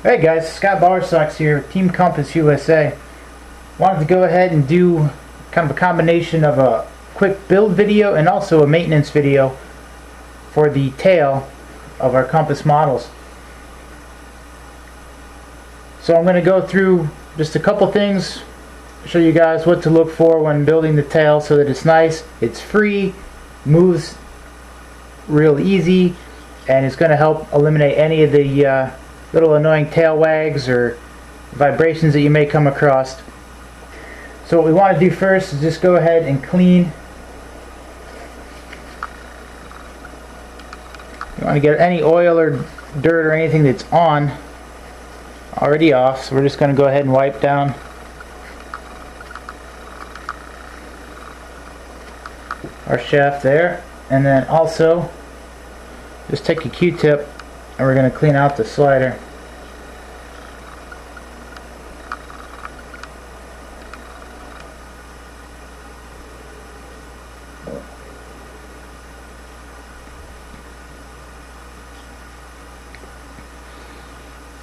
Hey guys, Scott Bowersox here, Team Compass USA. Wanted to go ahead and do kind of a combination of a quick build video and also a maintenance video for the tail of our Compass models. So I'm going to go through just a couple things, show you guys what to look for when building the tail so that it's nice, it's free, moves real easy, and it's going to help eliminate any of the little annoying tail wags or vibrations that you may come across. So what we want to do first is just go ahead and clean. You want to get any oil or dirt or anything that's on already off, so we're just going to go ahead and wipe down our shaft there, and then also just take a Q-tip and we're going to clean out the slider.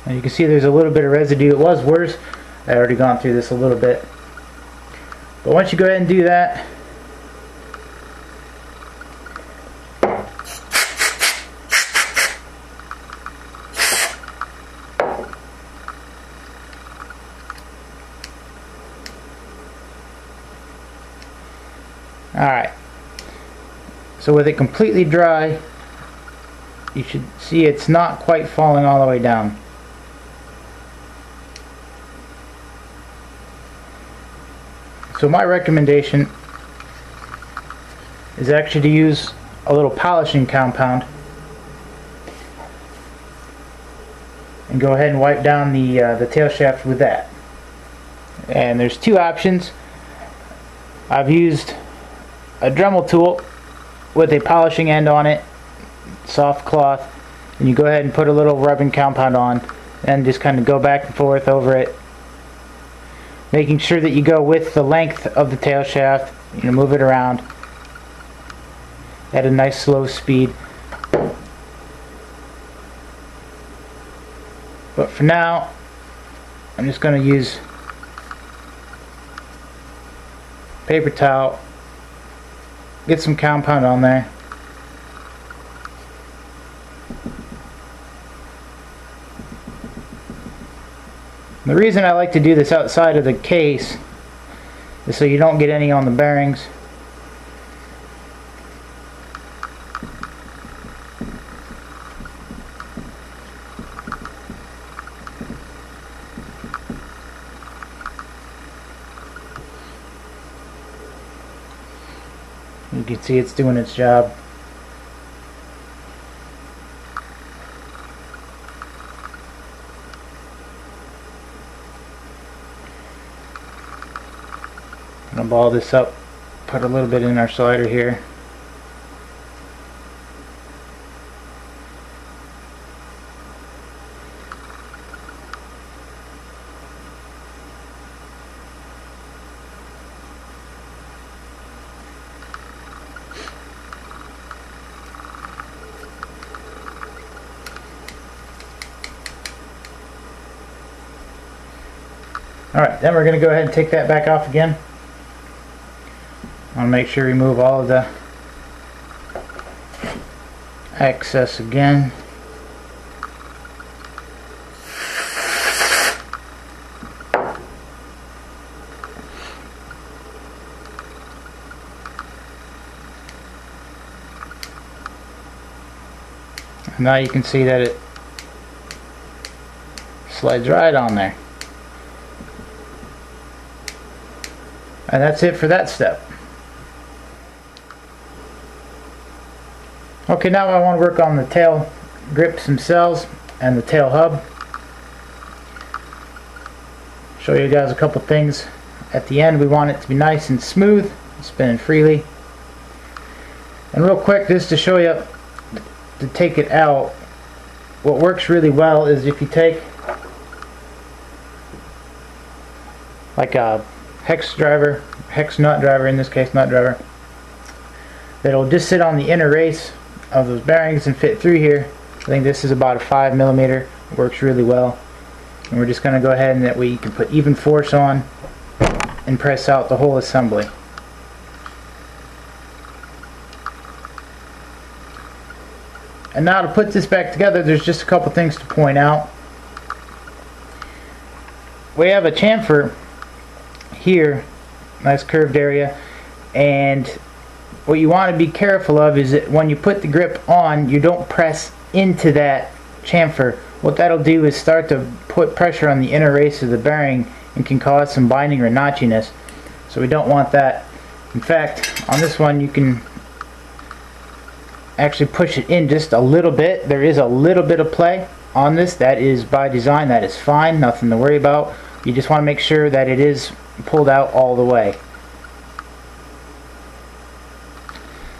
And you can see there's a little bit of residue. It was worse. I already gone through this a little bit. But once you go ahead and do that, alright, so with it completely dry, you should see it's not quite falling all the way down. So my recommendation is actually to use a little polishing compound and go ahead and wipe down the tail shaft with that. And there's two options. I've used a Dremel tool with a polishing end on it, soft cloth, and you go ahead and put a little rubbing compound on and just kind of go back and forth over it, making sure that you go with the length of the tail shaft. You know, move it around at a nice slow speed. But for now, I'm just going to use paper towel, get some compound on there. The reason I like to do this outside of the case is so you don't get any on the bearings. You can see it's doing its job. I'm going to ball this up, put a little bit in our slider here. Alright, then we're going to go ahead and take that back off again. I want to make sure we remove all of the excess again. And now you can see that it slides right on there. And that's it for that step. Okay, now I want to work on the tail grips themselves and the tail hub. Show you guys a couple things. At the end we want it to be nice and smooth, spinning freely. And real quick, just to show you to take it out, what works really well is if you take like a hex nut driver, in this case nut driver, that'll just sit on the inner race of those bearings and fit through here. I think this is about a 5mm. It works really well. And we're just going to go ahead and that way you can put even force on and press out the whole assembly. And now to put this back together, there's just a couple things to point out. We have a chamfer here, nice curved area, and what you want to be careful of is that when you put the grip on, you don't press into that chamfer. What that'll do is start to put pressure on the inner race of the bearing and can cause some binding or notchiness. So we don't want that. In fact, on this one you can actually push it in just a little bit. There is a little bit of play on this. That is by design. That is fine. Nothing to worry about. You just want to make sure that it is pulled out all the way,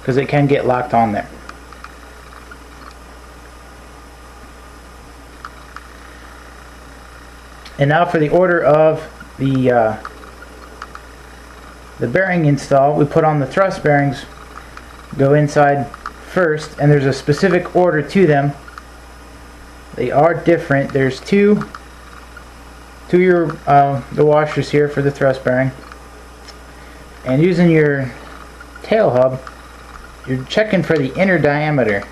because it can get locked on there. And now for the order of the bearing install, we put on the thrust bearings, go inside first, and there's a specific order to them. They are different. There's the washers here for the thrust bearing, and using your tail hub, you're checking for the inner diameter.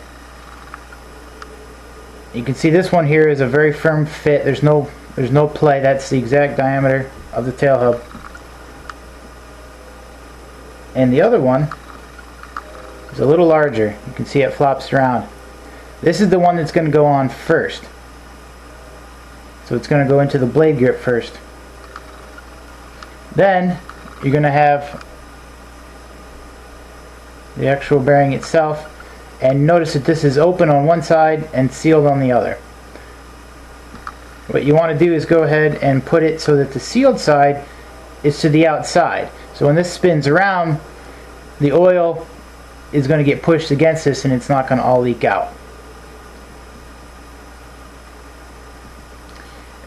You can see this one here is a very firm fit. There's no play. That's the exact diameter of the tail hub. And the other one is a little larger. You can see it flops around. This is the one that's going to go on first. So it's going to go into the blade grip first. Then you're going to have the actual bearing itself, and notice that this is open on one side and sealed on the other. What you want to do is go ahead and put it so that the sealed side is to the outside. So when this spins around, the oil is going to get pushed against this and it's not going to all leak out.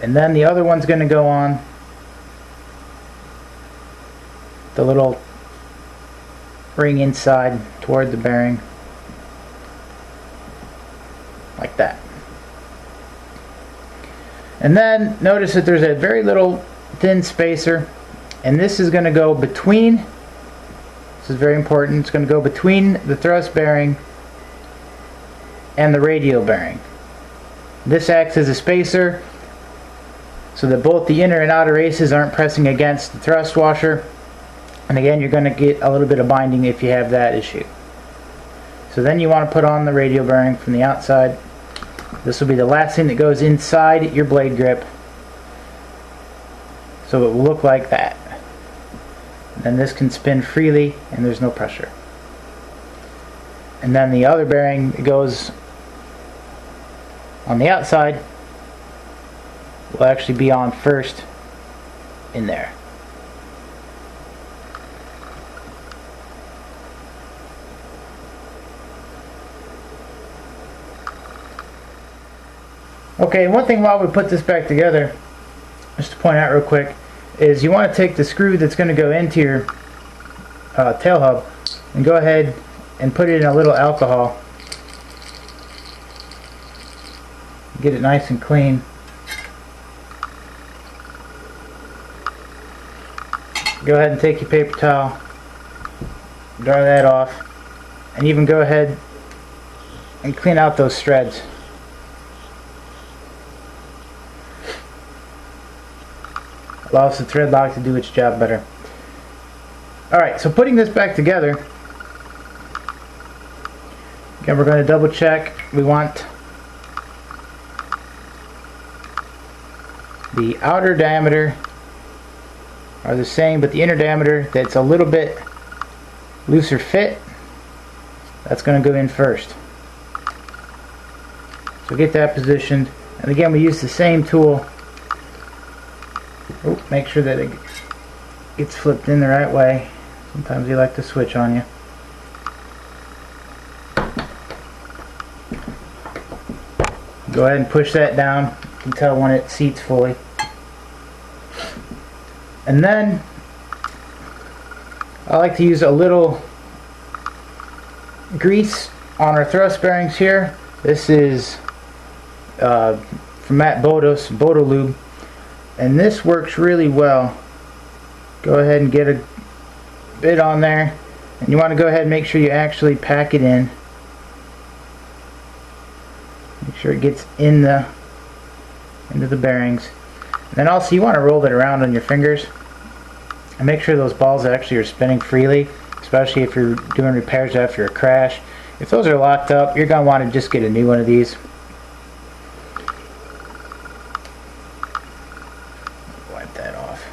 And then the other one's going to go on the little ring inside toward the bearing, like that. And then notice that there's a very little thin spacer, and this is going to go between, this is very important, it's going to go between the thrust bearing and the radial bearing. This acts as a spacer so that both the inner and outer races aren't pressing against the thrust washer. And again, you're going to get a little bit of binding if you have that issue. So then you want to put on the radial bearing from the outside. This will be the last thing that goes inside your blade grip, so it will look like that. And this can spin freely and there's no pressure. And then the other bearing that goes on the outside will actually be on first in there. Okay, one thing while we put this back together, just to point out real quick, is you want to take the screw that's going to go into your tail hub and go ahead and put it in a little alcohol. Get it nice and clean. Go ahead and take your paper towel, dry that off, and even go ahead and clean out those threads. Allows the thread lock to do its job better. Alright, so putting this back together, again we're going to double check. We want the outer diameter are the same, but the inner diameter that's a little bit looser fit, that's going to go in first. So get that positioned, and again we use the same tool. Oh, make sure that it gets flipped in the right way. Sometimes you like to switch on you. Go ahead and push that down. You can tell when it seats fully. And then I like to use a little grease on our thrust bearings here. This is from Matt Bodo's Bodo Lube. and this works really well. Go ahead and get a bit on there, and you want to go ahead and make sure you actually pack it in. Make sure it gets into the bearings. And then also you want to roll it around on your fingers and make sure those balls actually are spinning freely, especially if you're doing repairs after a crash. If those are locked up, you're going to want to just get a new one of these. Wipe that off.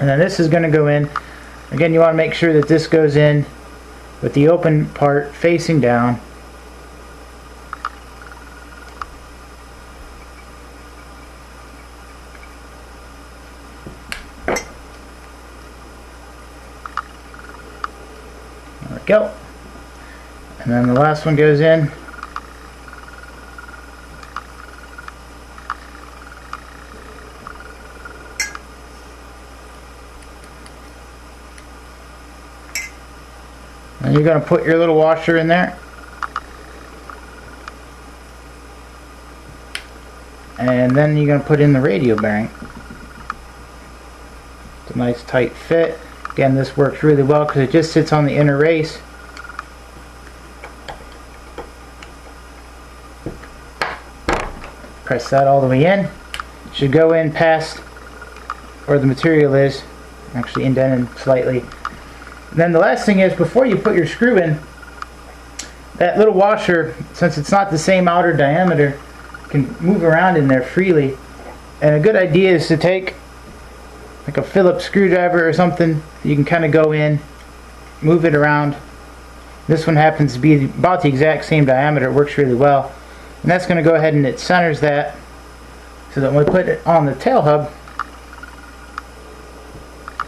And then this is going to go in. Again, you want to make sure that this goes in with the open part facing down. There we go. And then the last one goes in. And you're going to put your little washer in there. And then you're going to put in the radio bearing. It's a nice tight fit. Again, this works really well because it just sits on the inner race. Press that all the way in. It should go in past where the material is, actually indented slightly. And then the last thing is, before you put your screw in, that little washer, since it's not the same outer diameter, can move around in there freely. And a good idea is to take like a Phillips screwdriver or something. You can kind of go in, move it around. This one happens to be about the exact same diameter. It works really well. And that's going to go ahead and it centers that so that when we put it on the tail hub,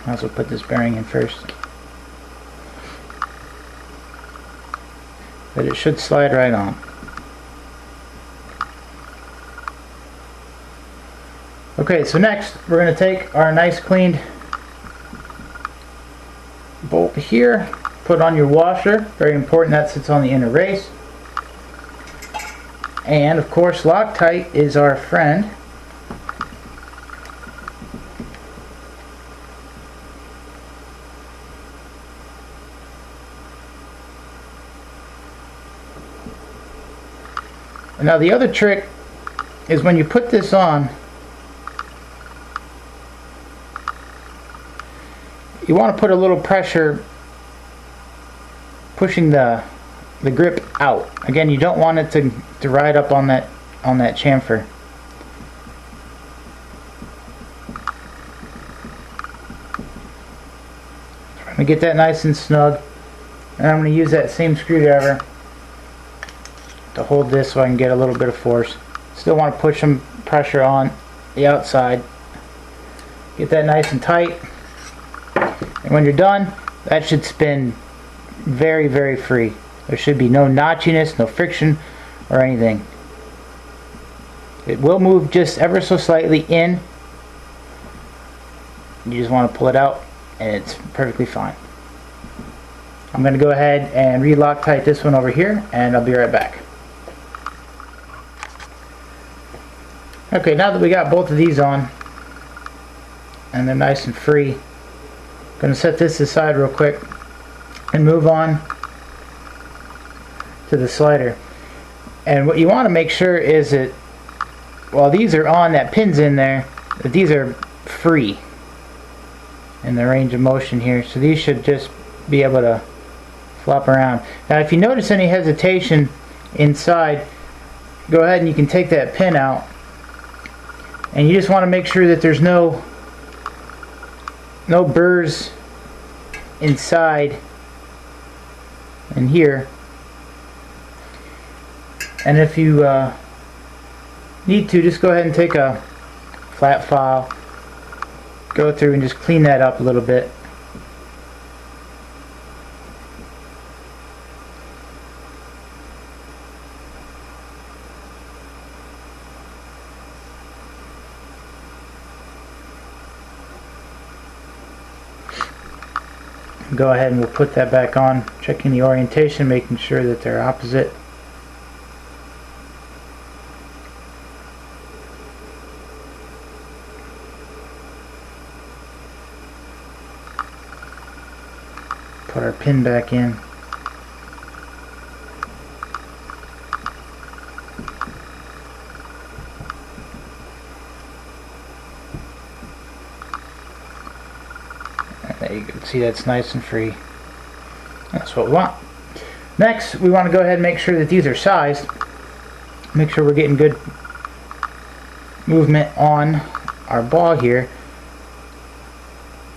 I'll also put this bearing in first, that it should slide right on. Okay, so next we're going to take our nice cleaned bolt here, put on your washer, very important, that sits on the inner race. And of course Loctite is our friend. And now the other trick is when you put this on, you want to put a little pressure pushing the grip out. Again, you don't want it to ride up on that chamfer. I'm going to get that nice and snug, and I'm going to use that same screwdriver to hold this so I can get a little bit of force. Still want to push some pressure on the outside. Get that nice and tight. And when you're done, that should spin very, very free. There should be no notchiness, no friction, or anything. It will move just ever so slightly in. You just want to pull it out, and it's perfectly fine. I'm going to go ahead and re-Loctite this one over here, and I'll be right back. Okay, now that we got both of these on, and they're nice and free, I'm going to set this aside real quick and move on to the slider. And what you want to make sure is that while these are on, that pin's in there, that these are free in the range of motion here. So these should just be able to flop around. Now if you notice any hesitation inside, go ahead and you can take that pin out, and you just want to make sure that there's no burrs inside and here. And if you need to, just go ahead and take a flat file, go through and just clean that up a little bit. Go ahead and we'll put that back on, checking the orientation, making sure that they're opposite. Put our pin back in. And there you can see that's nice and free. That's what we want. Next, we want to go ahead and make sure that these are sized. Make sure we're getting good movement on our ball here.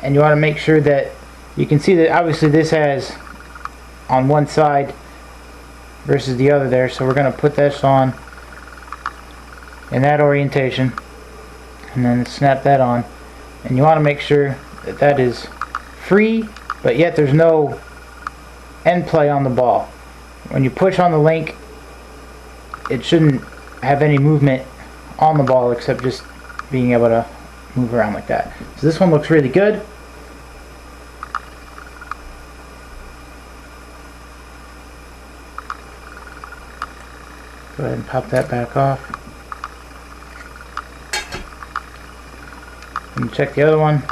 And you want to make sure that you can see that obviously this has on one side versus the other there, so we're going to put this on in that orientation and then snap that on. And you want to make sure that that is free, but yet there's no end play on the ball. When you push on the link, it shouldn't have any movement on the ball except just being able to move around like that. So this one looks really good. Go ahead and pop that back off. And check the other one.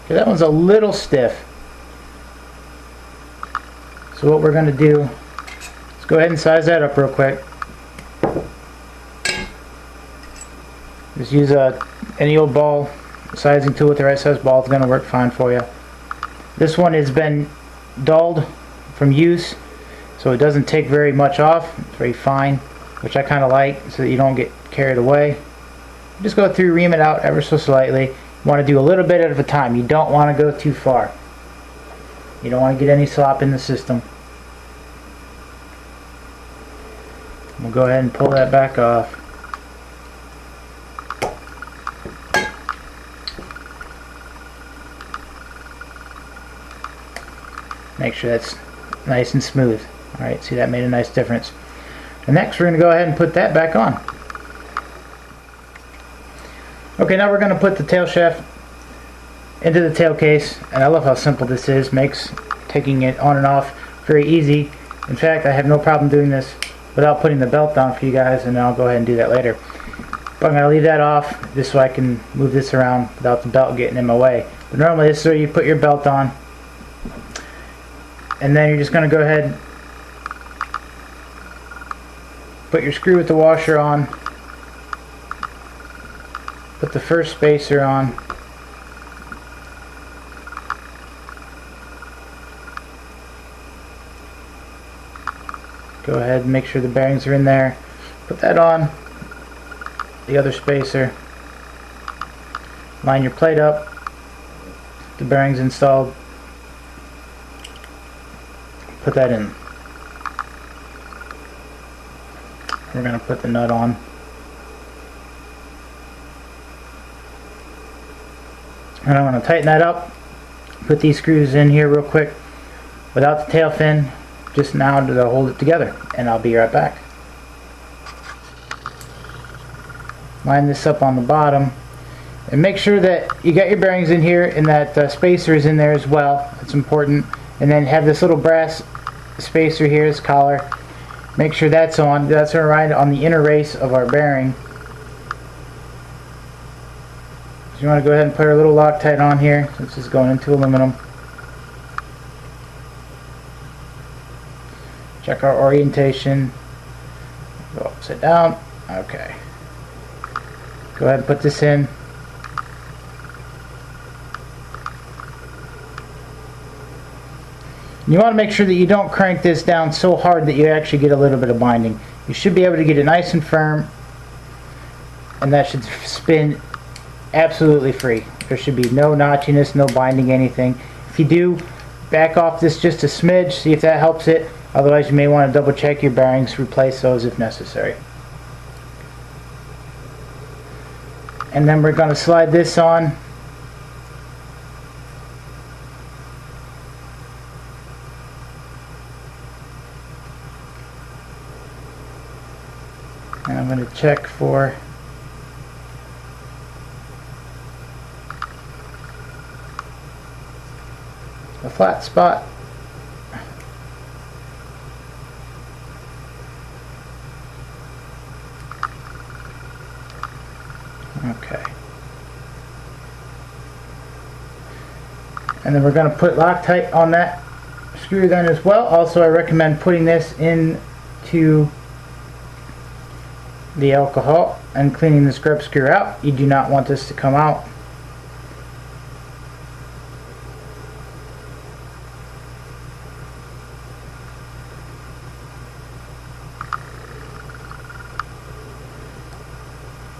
Okay, that one's a little stiff. So what we're going to do is go ahead and size that up real quick. Just use any old ball sizing tool with the right size ball. It's going to work fine for you. This one has been dulled from use, so it doesn't take very much off. It's very fine, which I kind of like, so that you don't get carried away. Just go through, ream it out ever so slightly. You want to do a little bit at a time. You don't want to go too far. You don't want to get any slop in the system. We'll go ahead and pull that back off. Make sure that's nice and smooth. Alright, see, that made a nice difference. And next we're going to go ahead and put that back on. Okay, now we're going to put the tail shaft into the tail case, and I love how simple this is. Makes taking it on and off very easy. In fact, I have no problem doing this without putting the belt on for you guys, and I'll go ahead and do that later. But I'm going to leave that off just so I can move this around without the belt getting in my way. But normally this is where you put your belt on, and then you're just going to go ahead, put your screw with the washer on, put the first spacer on, go ahead and make sure the bearings are in there, put that on, the other spacer, line your plate up, the bearings installed, put that in. We're going to put the nut on. And I'm going to tighten that up, put these screws in here real quick without the tail fin, just now to hold it together, and I'll be right back. Line this up on the bottom and make sure that you got your bearings in here and that spacer is in there as well. It's important. And then have this little brass spacer here, this collar. Make sure that's on. That's going to ride on the inner race of our bearing. So you want to go ahead and put our little Loctite on here. This is going into aluminum. Check our orientation. Go upside down. Okay. Go ahead and put this in. You want to make sure that you don't crank this down so hard that you actually get a little bit of binding. You should be able to get it nice and firm, and that should spin absolutely free. There should be no notchiness, no binding, anything. If you do, back off this just a smidge, see if that helps it. Otherwise you may want to double check your bearings, replace those if necessary. And then we're going to slide this on. And I'm going to check for a flat spot. Okay. And then we're going to put Loctite on that screw then as well. Also, I recommend putting this into the alcohol and cleaning the scrub screw out. You do not want this to come out.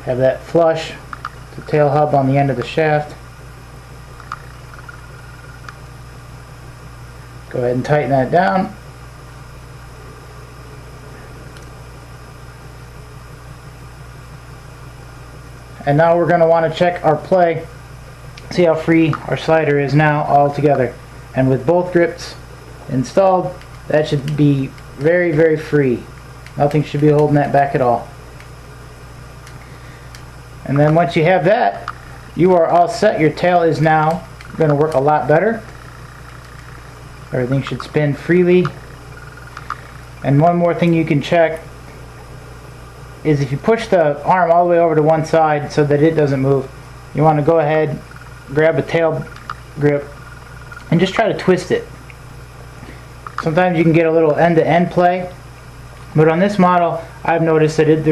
Have that flush, the tail hub on the end of the shaft. Go ahead and tighten that down. And now we're going to want to check our play, see how free our slider is now all together. And with both grips installed, that should be very, very free. Nothing should be holding that back at all. And then once you have that, you are all set. Your tail is now going to work a lot better. Everything should spin freely. And one more thing you can check is if you push the arm all the way over to one side so that it doesn't move, you want to go ahead, grab a tail grip, and just try to twist it. Sometimes you can get a little end-to-end play, but on this model I've noticed that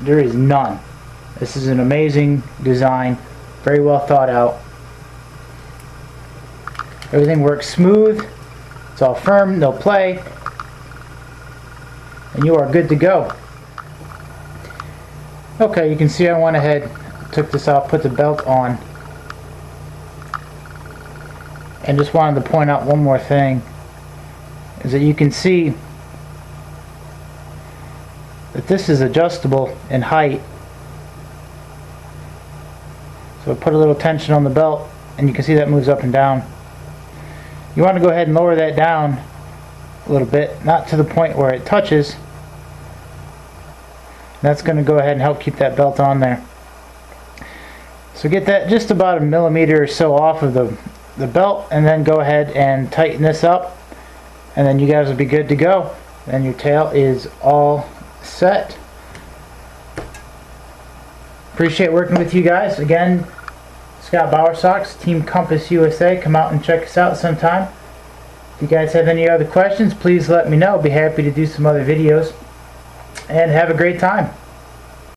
there is none. This is an amazing design, very well thought out. Everything works smooth, it's all firm, no play, and you are good to go. Okay, you can see I went ahead, took this off, put the belt on, and just wanted to point out one more thing, is that you can see that this is adjustable in height. So put a little tension on the belt and you can see that moves up and down. You want to go ahead and lower that down a little bit, not to the point where it touches. That's going to go ahead and help keep that belt on there. So get that just about a millimeter or so off of the belt, and then go ahead and tighten this up, and then you guys will be good to go. Then your tail is all set. Appreciate working with you guys. Again, Scott Bowersox, Team Compass USA. Come out and check us out sometime. If you guys have any other questions, please let me know. I'll be happy to do some other videos. And have a great time.